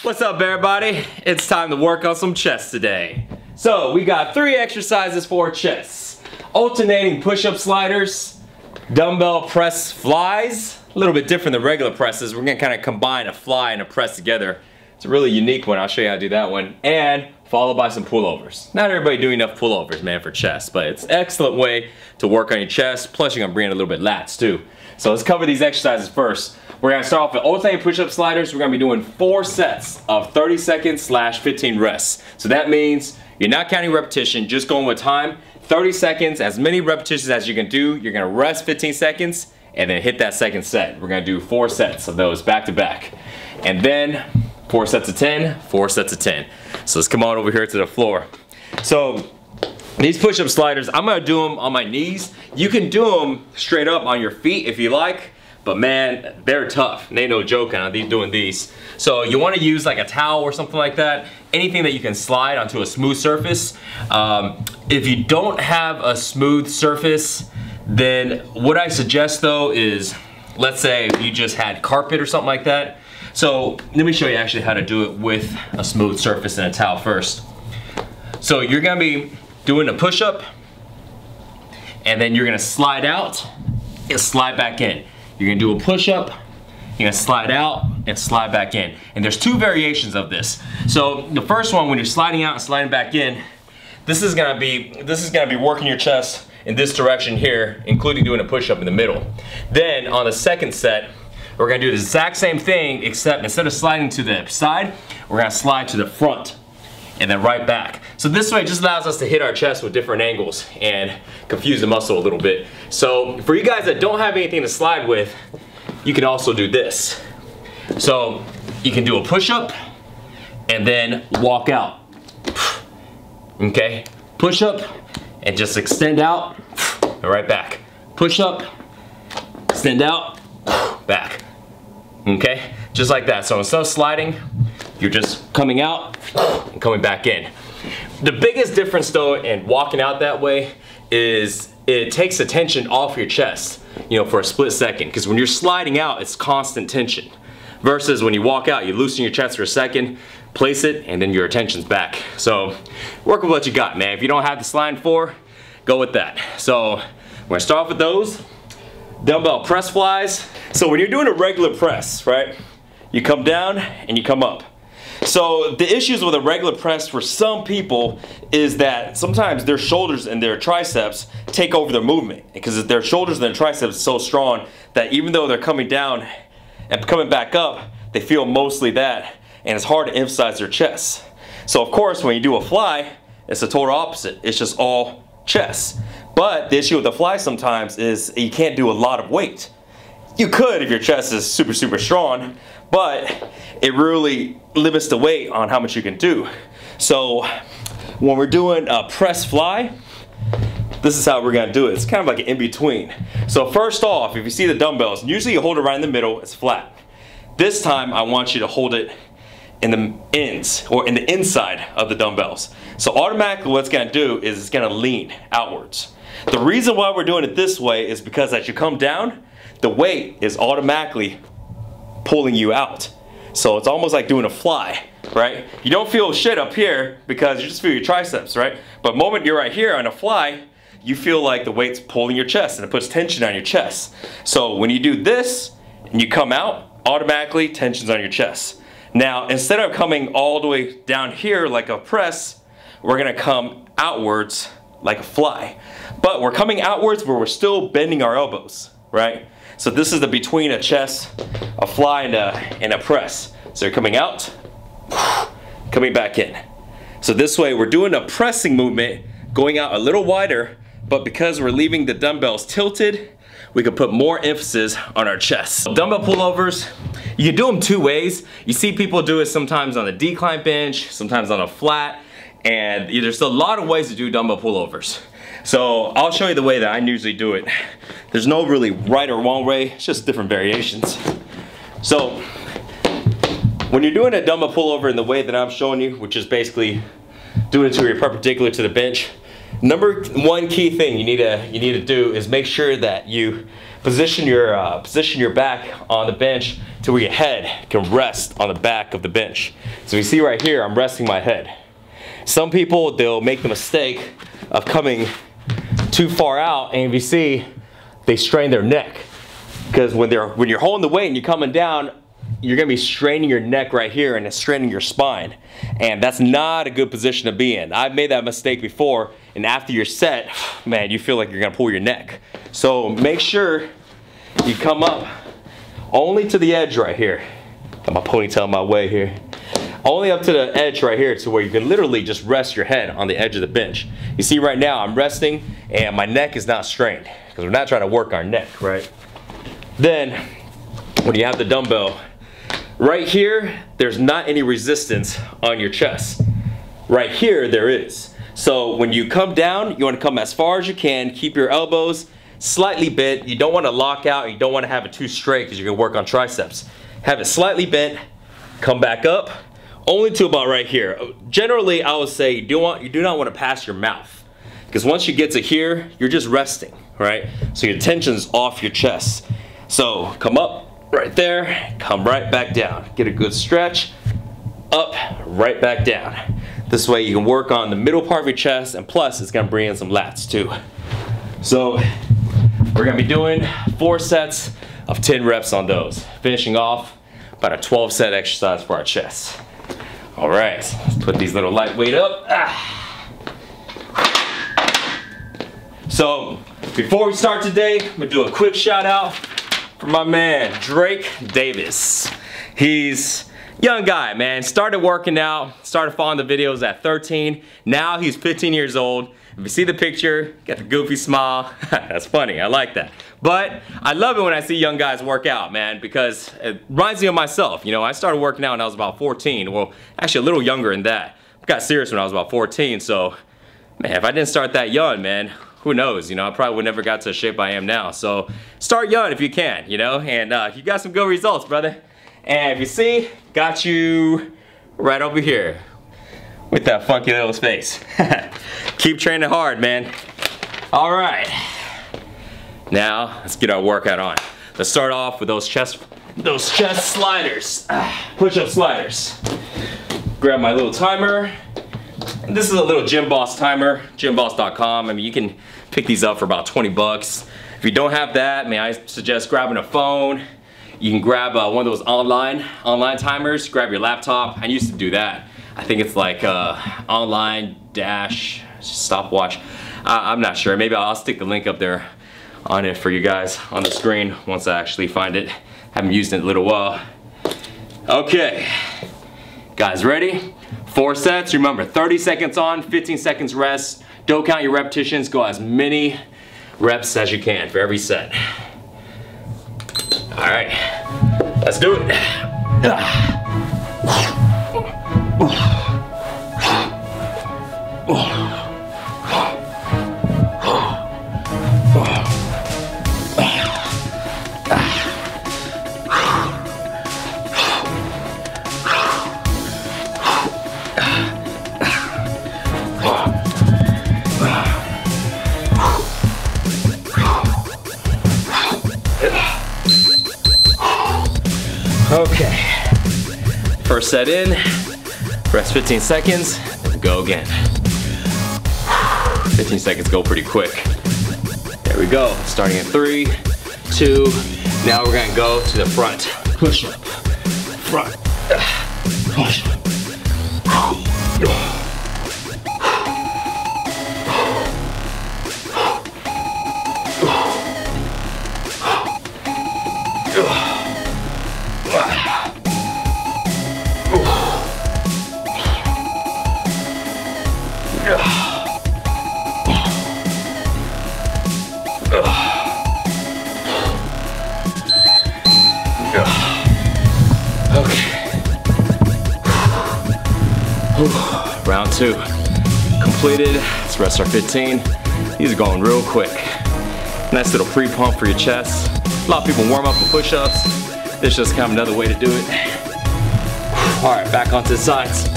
What's up, everybody? It's time to work on some chest today. So we got 3 exercises for chest: alternating push-up sliders, dumbbell press flies. A little bit different than regular presses. We're gonna kind of combine a fly and a press together. It's a really unique one. I'll show you how to do that one. And followed by some pullovers. Not everybody doing enough pullovers, man, for chest, but it's an excellent way to work on your chest. Plus, you're gonna bring in a little bit lats too. So let's cover these exercises first. We're gonna start off with alternating push-up sliders. We're gonna be doing 4 sets of 30 seconds / 15 rests. So that means you're not counting repetition, just going with time. 30 seconds, as many repetitions as you can do. You're gonna rest 15 seconds and then hit that second set. We're gonna do 4 sets of those back to back. And then 4 sets of 10, 4 sets of 10. So let's come on over here to the floor. So these push-up sliders, I'm gonna do them on my knees. You can do them straight up on your feet if you like, but man, they're tough. They ain't no joke on doing these. So you wanna use like a towel or something like that, anything that you can slide onto a smooth surface. If you don't have a smooth surface, then what I suggest though is, let's say if you just had carpet or something like that. So let me show you actually how to do it with a smooth surface and a towel first. So you're gonna be doing a push-up, and then you're gonna slide out and slide back in. You're gonna do a push-up, you're gonna slide out and slide back in. And there's 2 variations of this. So the first one, when you're sliding out and sliding back in, this is gonna be working your chest in this direction here, including doing a push-up in the middle. Then on the second set, we're gonna do the exact same thing, except instead of sliding to the side, we're gonna slide to the front and then right back. So this way it just allows us to hit our chest with different angles and confuse the muscle a little bit. So for you guys that don't have anything to slide with, you can also do this. So you can do a push-up and then walk out. Okay, push-up and just extend out and right back. Push-up, extend out, back. Okay, just like that. So instead of sliding, you're just coming out and coming back in. The biggest difference though in walking out that way is it takes the tension off your chest, you know, for a split second. Because when you're sliding out, it's constant tension. Versus when you walk out, you loosen your chest for a second, place it, and then your attention's back. So work with what you got, man. If you don't have the sliding for, go with that. So we're gonna start off with those. Dumbbell press flies. So when you're doing a regular press, right, you come down and you come up. So the issues with a regular press for some people is that sometimes their shoulders and their triceps take over their movement, because their shoulders and their triceps are so strong that even though they're coming down and coming back up, they feel mostly that, and it's hard to emphasize their chest. So of course when you do a fly, it's the total opposite. It's just all chest. But the issue with the fly sometimes is you can't do a lot of weight. You could if your chest is super, super strong, but it really limits the weight on how much you can do. So when we're doing a press fly, this is how we're gonna do it. It's kind of like an in-between. So first off, if you see the dumbbells, usually you hold it right in the middle, it's flat. This time I want you to hold it in the ends, or in the inside of the dumbbells. So automatically what it's gonna do is it's gonna lean outwards. The reason why we're doing it this way is because as you come down, the weight is automatically pulling you out. So it's almost like doing a fly, right? You don't feel shit up here because you just feel your triceps, right? But the moment you're right here on a fly, you feel like the weight's pulling your chest and it puts tension on your chest. So when you do this and you come out, automatically tension's on your chest. Now, instead of coming all the way down here like a press, we're gonna come outwards like a fly. But we're coming outwards where we're still bending our elbows, right? So this is the between a chest, a fly, and a press. So you're coming out, coming back in. So this way we're doing a pressing movement, going out a little wider, but because we're leaving the dumbbells tilted, we can put more emphasis on our chest. Dumbbell pullovers, you can do them 2 ways. You see people do it sometimes on a decline bench, sometimes on a flat, and there's a lot of ways to do dumbbell pullovers. So I'll show you the way that I usually do it. There's no really right or wrong way, it's just different variations. So when you're doing a dumbbell pullover in the way that I'm showing you, which is basically doing it to where you're perpendicular to the bench, number 1 key thing you need to do is make sure that you position your back on the bench to where your head can rest on the back of the bench. So you see right here, I'm resting my head. Some people, they'll make the mistake of coming too far out, and if you see, they strain their neck. Because when you're holding the weight and you're coming down, you're gonna be straining your neck right here and it's straining your spine. And that's not a good position to be in. I've made that mistake before, and after you're set, man, you feel like you're gonna pull your neck. So make sure you come up only to the edge right here. Got my ponytail my way here. Only up to the edge right here to where you can literally just rest your head on the edge of the bench. You see right now I'm resting and my neck is not strained because we're not trying to work our neck, right? Then when you have the dumbbell, right here, there's not any resistance on your chest. Right here, there is. So when you come down, you want to come as far as you can, keep your elbows slightly bent. You don't want to lock out, you don't want to have it too straight because you're going to work on triceps. Have it slightly bent, come back up, only to about right here. Generally, I would say you do not want to pass your mouth, because once you get to here, you're just resting, right? So your tension's off your chest. So come up right there, come right back down. Get a good stretch, up, right back down. This way you can work on the middle part of your chest, and plus it's gonna bring in some lats too. So we're gonna be doing 4 sets of 10 reps on those, finishing off about a 12-set exercise for our chest. All right, let's put these little lightweight up. So before we start today, I'm gonna do a quick shout out for my man, Drake Davis. He's a young guy, man. Started working out, started following the videos at 13. Now he's 15 years old. If you see the picture, got the goofy smile. That's funny, I like that. But I love it when I see young guys work out, man, because it reminds me of myself. You know, I started working out when I was about 14. Well, actually a little younger than that. I got serious when I was about 14, so, man, if I didn't start that young, man, who knows, you know, I probably would never got to the shape I am now. So start young if you can, you know, and you got some good results, brother. And if you see, got you right over here with that funky little face. Keep training hard, man. All right, now let's get our workout on. Let's start off with those chest sliders, push-up sliders. Grab my little timer. And this is a little Gym Boss timer, gymboss.com. I mean, you can pick these up for about 20 bucks. If you don't have that, man, I suggest grabbing a phone. You can grab one of those online timers, grab your laptop. I used to do that. I think it's like online dash stopwatch. I'm not sure, maybe I'll stick the link up there on it for you guys on the screen once I actually find it. Haven't used it in a little while. Okay, guys, ready? 4 sets, remember 30 seconds on, 15 seconds rest. Don't count your repetitions, go as many reps as you can for every set. All right, let's do it. Okay, first set in, rest 15 seconds, and go again. 15 seconds go pretty quick. There we go, starting in 3, 2, now we're gonna go to the front. Push up, front, push. Round 2 completed. Let's rest our 15. These are going real quick. Nice little pre-pump for your chest. A lot of people warm up with push-ups. This is just kind of another way to do it. All right, back onto the sides.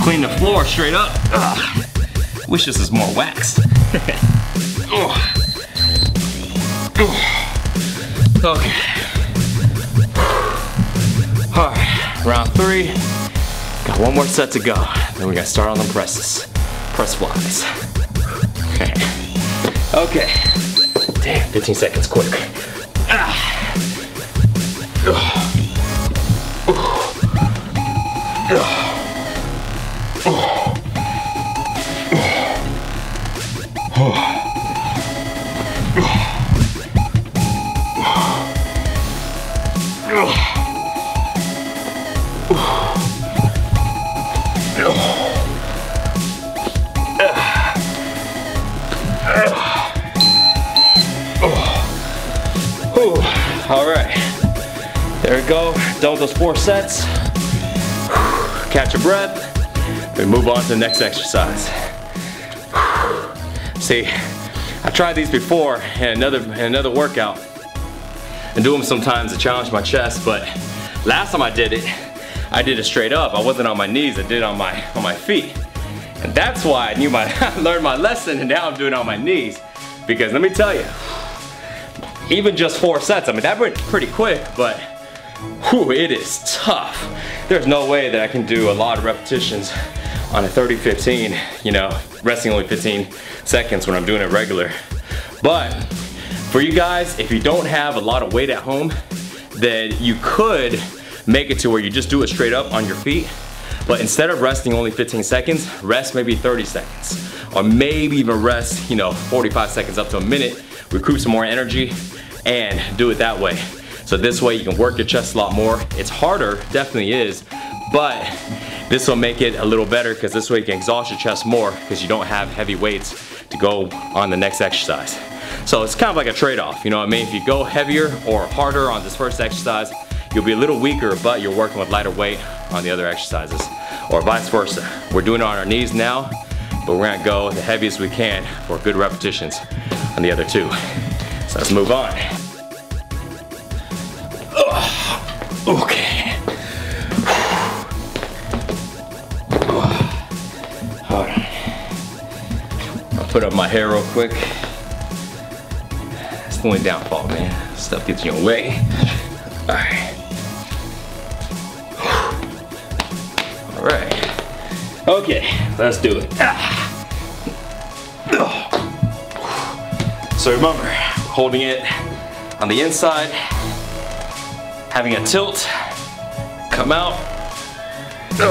Clean the floor straight up. Ugh. Wish this was more waxed. Okay. All right, round 3. Got one more set to go. Then we gotta start on the presses. Press flies. Okay. Okay. Damn, 15 seconds, quick. All right, there we go. Done with those 4 sets. Catch your breath. We move on to the next exercise. See, I tried these before in another workout and do them sometimes to challenge my chest, but last time I did it straight up. I wasn't on my knees, I did it on my feet. And that's why I learned my lesson, and now I'm doing it on my knees. Because let me tell you, even just 4 sets, I mean, that went pretty quick, but whew, it is tough. There's no way that I can do a lot of repetitions on a 30-15, you know, resting only 15 seconds when I'm doing it regular. But for you guys, if you don't have a lot of weight at home, then you could make it to where you just do it straight up on your feet. But instead of resting only 15 seconds, rest maybe 30 seconds. Or maybe even rest, you know, 45 seconds up to a minute, recruit some more energy, and do it that way. So this way you can work your chest a lot more. It's harder, definitely is, but this will make it a little better because this way you can exhaust your chest more because you don't have heavy weights to go on the next exercise. So it's kind of like a trade-off, you know what I mean? If you go heavier or harder on this first exercise, you'll be a little weaker, but you're working with lighter weight on the other exercises, or vice versa. We're doing it on our knees now, but we're gonna go the heaviest we can for good repetitions on the other 2. So let's move on. Okay. All right. I'll put up my hair real quick. That's the only downfall, man. Stuff gets in your way. All right. All right. Okay, let's do it. So remember, holding it on the inside, having a tilt, come out. 1,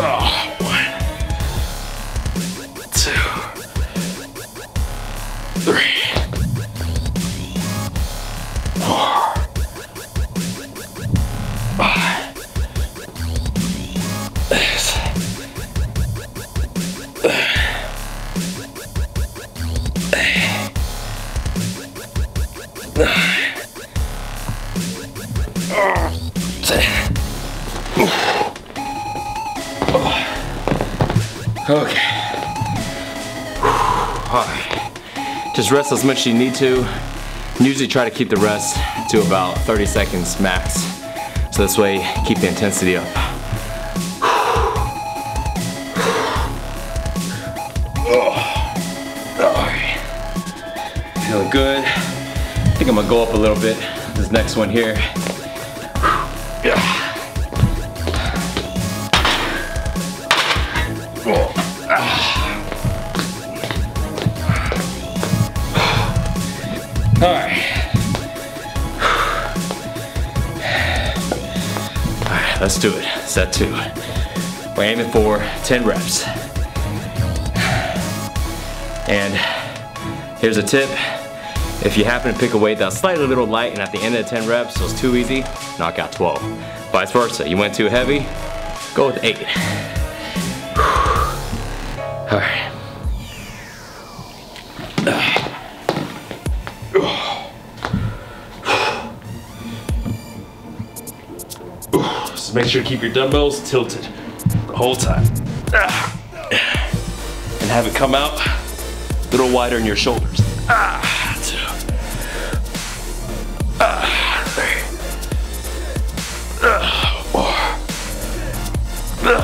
2, 3, 4, 5, 6, 9, 10. Okay. Alright. Just rest as much as you need to. Usually try to keep the rest to about 30 seconds max. So this way, keep the intensity up. Alright. Feeling good. I think I'm gonna go up a little bit. This next one here. Alright, let's do it. Set 2. We're aiming for 10 reps. And here's a tip. If you happen to pick a weight that's slightly a little light and at the end of the 10 reps so it's too easy, knock out 12. Vice versa, you went too heavy, go with 8. Alright. Just make sure to keep your dumbbells tilted the whole time. And have it come out a little wider in your shoulders. 2, 3, 4, 5.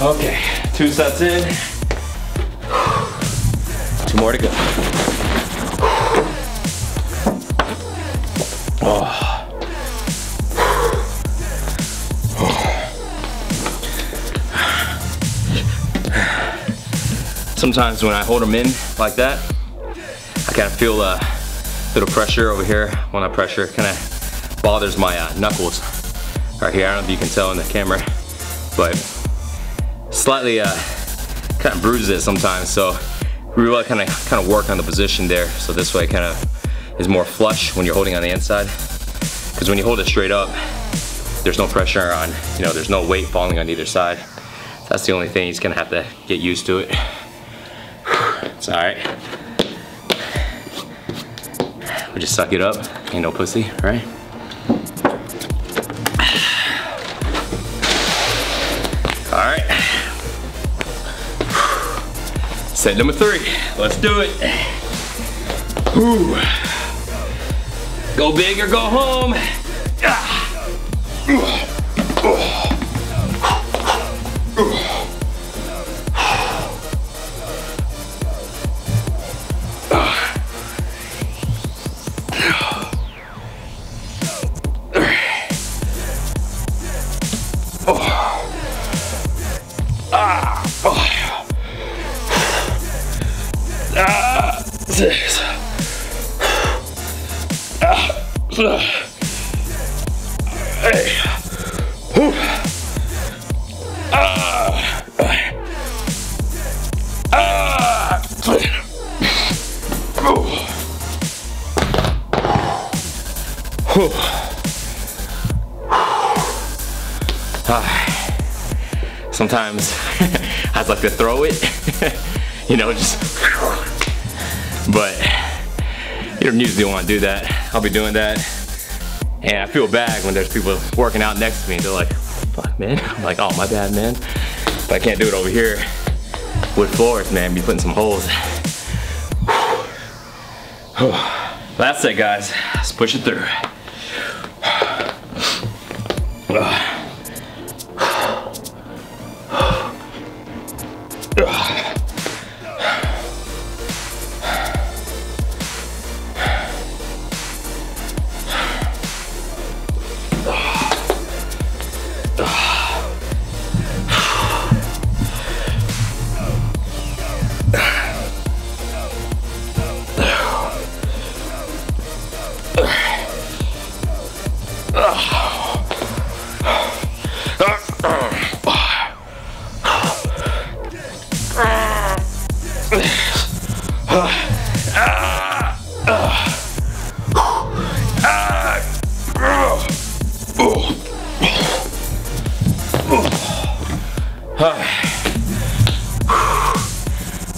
Okay, 2 sets in. 2 more to go. Oh. Sometimes when I hold them in like that, I kind of feel a little pressure over here. When that pressure kind of bothers my knuckles right here. I don't know if you can tell in the camera, but slightly kind of bruises it sometimes. So we really kind of work on the position there. So this way it kind of is more flush when you're holding on the inside. Because when you hold it straight up, there's no pressure on, you know, there's no weight falling on either side. That's the only thing. You're just gonna have to get used to it. It's all right. We just suck it up. Ain't no pussy, right? All right. Set number 3. Let's do it. Whew. Go big or go home. Sometimes I'd like to throw it, you know, just, but you don't usually want to do that. I'll be doing that, and I feel bad when there's people working out next to me. They're like, fuck, man. I'm like, oh, my bad, man. But I can't do it over here with floors, man. Be putting some holes. That's it, guys. Let's push it through.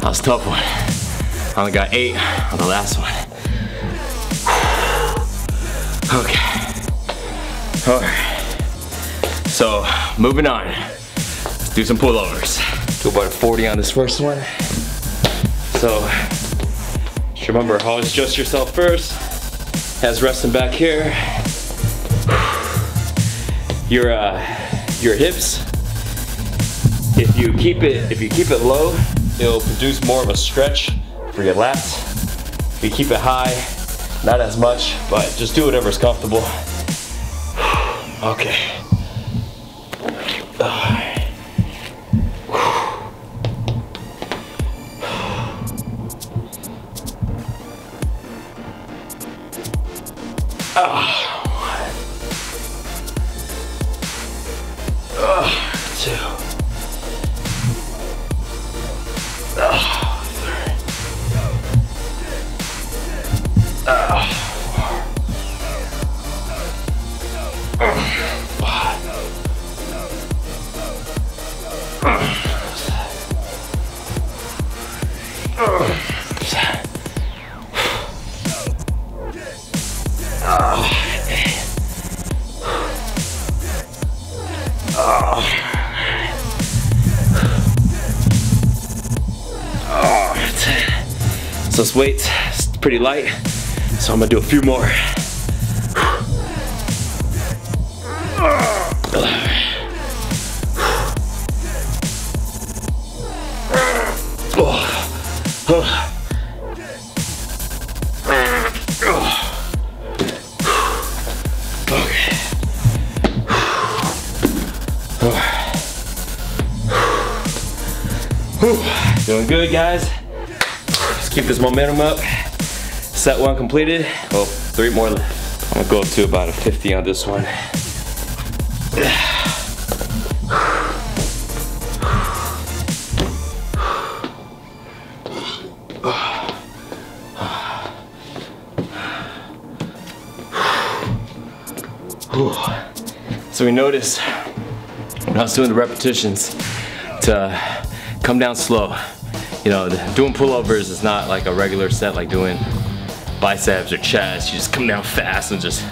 That was a tough one. I only got 8 on the last one. Okay. Alright. So, moving on. Let's do some pullovers. Do about a 40 on this first one. So, just remember, always adjust yourself first. Hands resting back here. Your hips. If you keep it low, it'll produce more of a stretch for your lats. If you keep it high, not as much, but just do whatever's comfortable. Okay. So this weight's pretty light, so I'm gonna do a few more. Doing good, guys. Let's keep this momentum up. Set one completed. Well, 3 more left. I'm gonna go up to about a 50 on this one. So we noticed when I was doing the repetitions to come down slow. You know, doing pullovers is not like a regular set like doing biceps or chest. You just come down fast and just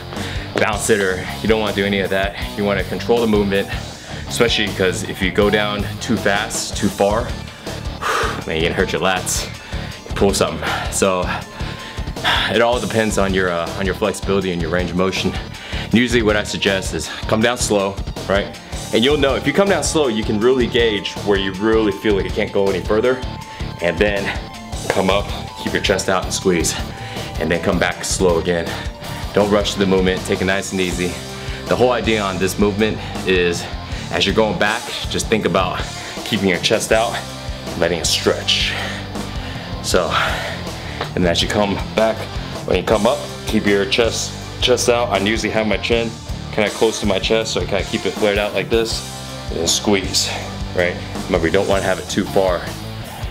bounce it, or you don't want to do any of that. You want to control the movement, especially because if you go down too fast, too far, man, you're gonna hurt your lats. You pull something. So it all depends on your flexibility and your range of motion. And usually what I suggest is come down slow, right? And you'll know if you come down slow, you can really gauge where you really feel like you can't go any further. And then come up, keep your chest out and squeeze. And then come back slow again. Don't rush the movement, take it nice and easy. The whole idea on this movement is as you're going back, just think about keeping your chest out and letting it stretch. So, and as you come back, when you come up, keep your chest out. I usually have my chin kind of close to my chest, so I kind of keep it flared out like this, and then squeeze, right? Remember, you don't want to have it too far.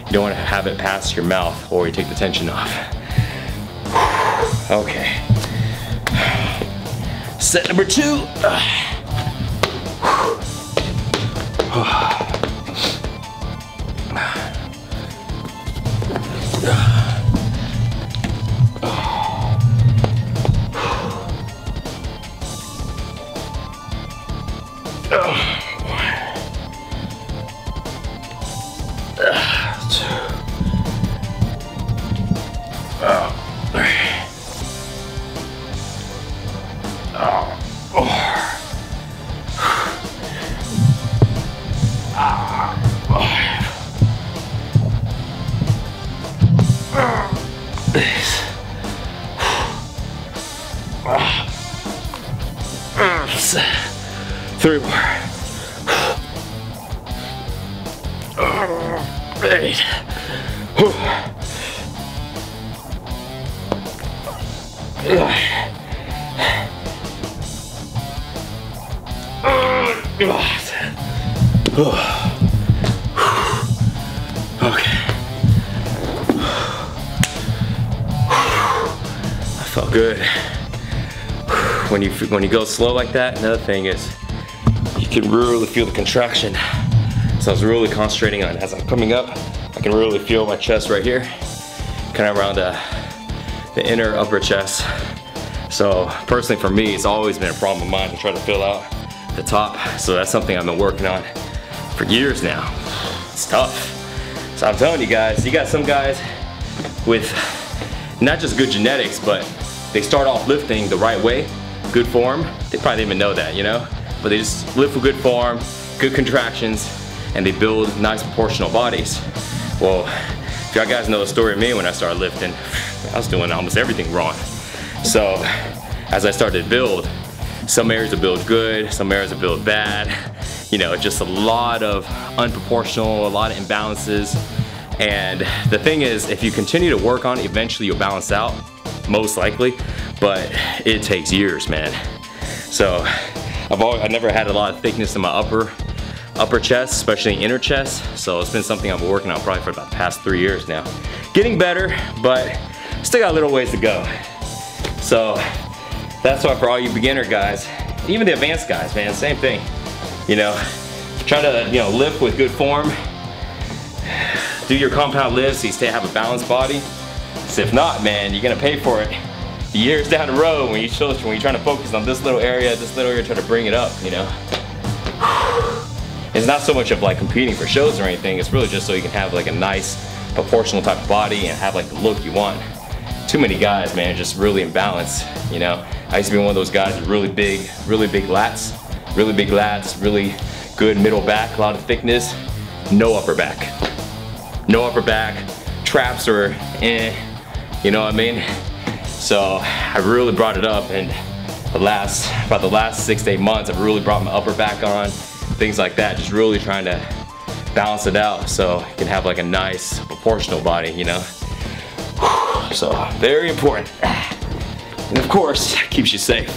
You don't want to have it past your mouth or you take the tension off. Okay. Set number 2. Three more. 8. Okay. I felt good. When you go slow like that, another thing is you can really feel the contraction. So I was really concentrating on as I'm coming up, I can really feel my chest right here, kind of around the inner upper chest. So personally for me, it's always been a problem of mine to try to fill out the top. So that's something I've been working on for years now. It's tough. So I'm telling you guys, you got some guys with not just good genetics, but they start off lifting the right way, good form. They probably didn't even know that, you know? But they just lift with good form, good contractions, and they build nice proportional bodies. Well, if y'all guys know the story of me when I started lifting, I was doing almost everything wrong. So as I started to build, some areas will build good, some areas will build bad. You know, just a lot of unproportional, a lot of imbalances. And the thing is, if you continue to work on it, eventually you'll balance out, most likely, but it takes years, man. So I've never had a lot of thickness in my upper chest, especially inner chest. So it's been something I've been working on probably for about the past 3 years now. Getting better, but still got a little ways to go. So that's why for all you beginner guys, even the advanced guys, man, same thing. You know, try to, you know, lift with good form. Do your compound lifts so you have a balanced body. So if not, man, you're gonna pay for it years down the road when you're trying to focus on this little area, try to bring it up, you know. It's not so much of like competing for shows or anything, it's really just so you can have like a nice proportional type of body and have like the look you want. Too many guys, man, just really imbalanced, you know. I used to be one of those guys with really big lats, really good middle back, a lot of thickness, no upper back. No upper back, traps or you know what I mean? So I really brought it up, and about the last 6 to 8 months, I've really brought my upper back on, things like that, just really trying to balance it out so I can have like a nice proportional body, you know? So very important. And of course, keeps you safe.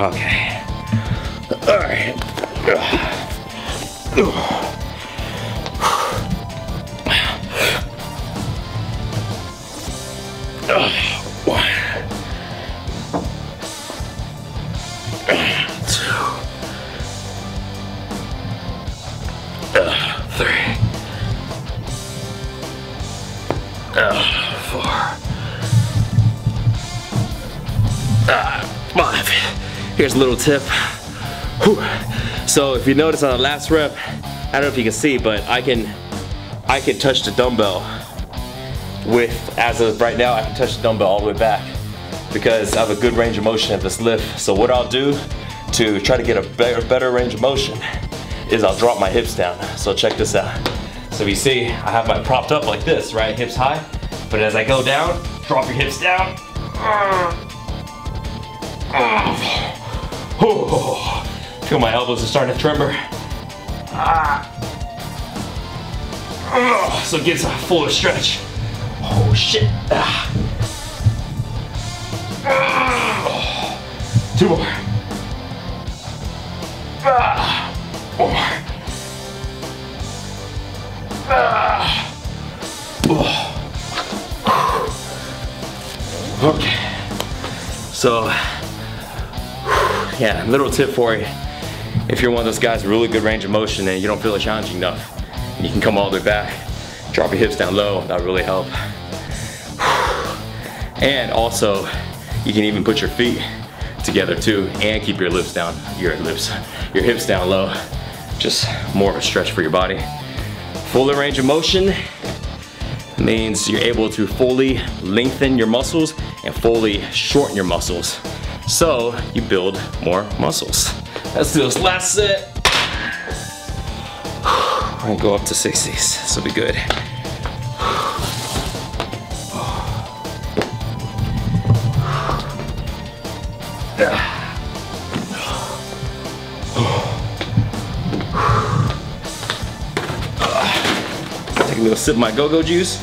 Okay. All right. 1, 2, 3, 4, 5. Here's a little tip. Whew. So if you notice on the last rep, I don't know if you can see, but I can touch the dumbbell as of right now. I can touch the dumbbell all the way back because I have a good range of motion at this lift. So what I'll do to try to get a better range of motion is I'll drop my hips down. So check this out. So you see, I have my propped up like this, right? Hips high. But as I go down, drop your hips down. Feel my elbows are starting to tremor. So it gives a fuller stretch. Oh shit. 2 more. 1 more. Okay. So, yeah, little tip for you. If you're one of those guys with really good range of motion and you don't feel it challenging enough, you can come all the way back, drop your hips down low, that'll really help. And also, you can even put your feet together too and keep your hips down low. Just more of a stretch for your body. Fuller range of motion means you're able to fully lengthen your muscles and fully shorten your muscles. So you build more muscles. Let's do this last set. We're gonna go up to 60s. This will be good. Take a little sip of my go-go juice.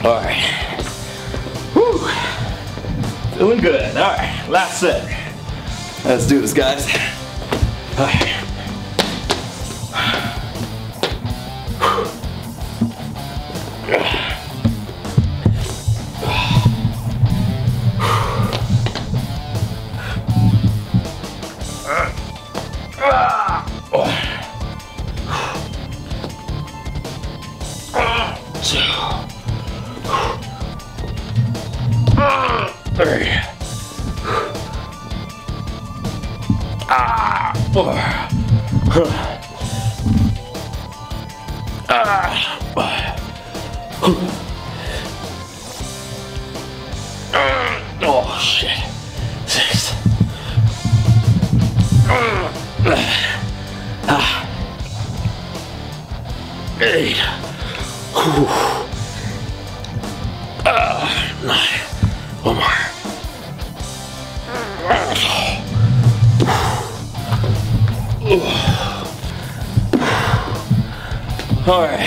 All right. Whew. Feeling good. All right, last set. Let's do this, guys. All right. Oh shit. 6. 8. 9. One more. All right.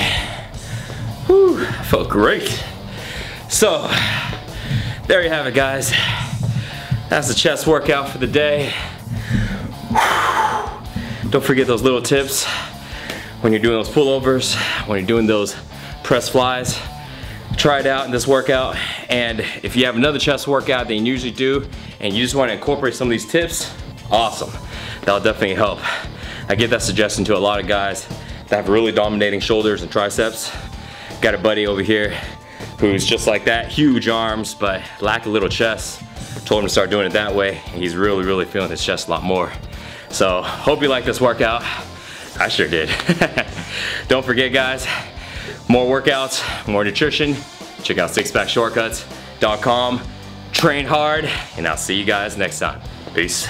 Whew, felt great. So, there you have it, guys. That's the chest workout for the day. Don't forget those little tips when you're doing those pullovers, when you're doing those press flies. Try it out in this workout, and if you have another chest workout than you usually do and you just want to incorporate some of these tips, awesome. That'll definitely help. I give that suggestion to a lot of guys that have really dominating shoulders and triceps. Got a buddy over here who's just like that, huge arms but lack a little chest. Told him to start doing it that way, and he's really feeling his chest a lot more. So hope you like this workout. I sure did. Don't forget, guys, more workouts, more nutrition. Check out SixPackShortcuts.com. Train hard, and I'll see you guys next time. Peace.